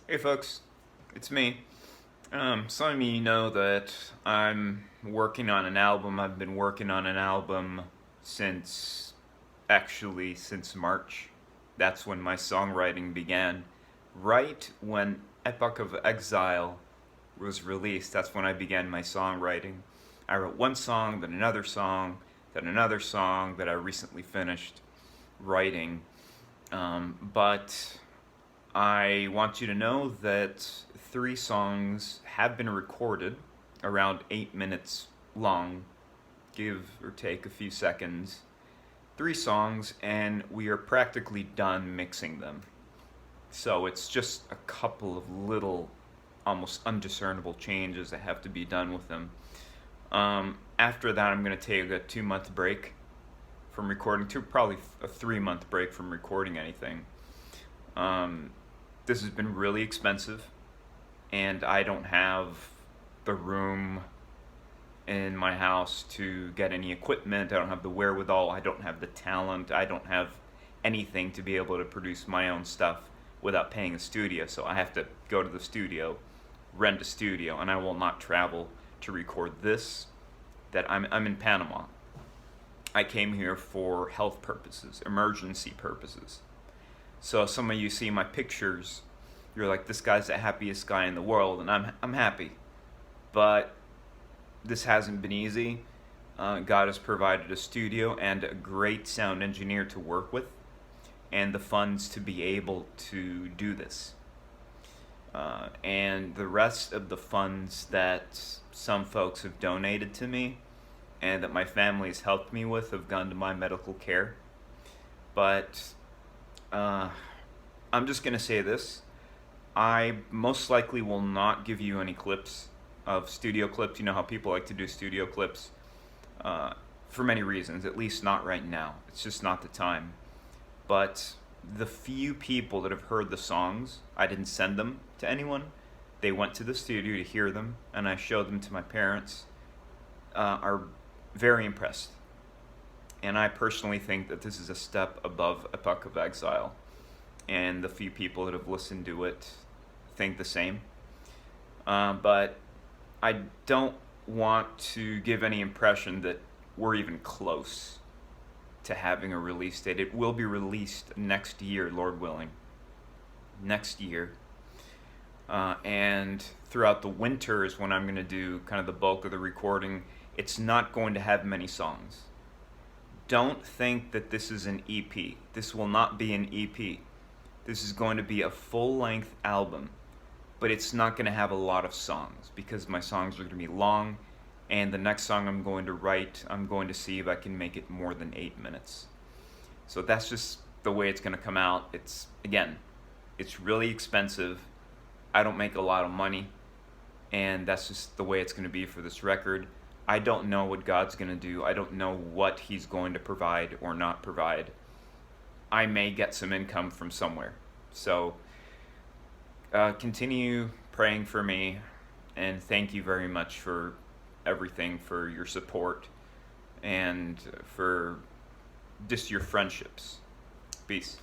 Hey folks, it's me. Some of you know that I'm working on an album. I've been working on an album since March. That's when my songwriting began. Right when Epoch of Exile was released, that's when I began my songwriting. I wrote one song, then another song, then another song that I recently finished writing. But I want you to know that 3 songs have been recorded, around 8 minutes long, give or take a few seconds. 3 songs, and we are practically done mixing them. So it's just a couple of little, almost undiscernible changes that have to be done with them. After that, I'm going to take a 2-month break from recording, to probably a 3-month break from recording anything. This has been really expensive, and I don't have the room in my house to get any equipment. I don't have the wherewithal. I don't have the talent. I don't have anything to be able to produce my own stuff without paying a studio. So I have to go to the studio, rent a studio, and I will not travel to record this. That I'm in Panama. I came here for health purposes, emergency purposes. So some of you see my pictures, you're like, this guy's the happiest guy in the world, and I'm happy. But this hasn't been easy. God has provided a studio and a great sound engineer to work with, and the funds to be able to do this. And the rest of the funds that some folks have donated to me and that my family has helped me with have gone to my medical care. But I'm just going to say this. I most likely will not give you any clips of studio clips. You know how people like to do studio clips? For many reasons, at least not right now. It's just not the time. But the few people that have heard the songs, I didn't send them to anyone. They went to the studio to hear them, and I showed them to my parents, are very impressed. And I personally think that this is a step above Epoch of Exile. And the few people that have listened to it think the same. But I don't want to give any impression that we're even close to having a release date. It will be released next year, Lord willing. Next year. And throughout the winter is when I'm going to do kind of the bulk of the recording. It's not going to have many songs. Don't think that this is an EP. This will not be an EP. This is going to be a full-length album, but it's not going to have a lot of songs because my songs are going to be long, and the next song I'm going to write, I'm going to see if I can make it more than 8 minutes. So that's just the way it's going to come out. It's really expensive. I don't make a lot of money, and that's just the way it's going to be for this record. I don't know what God's going to do. I don't know what He's going to provide or not provide. I may get some income from somewhere. So continue praying for me, and thank you very much for everything, for your support, and for just your friendships. Peace.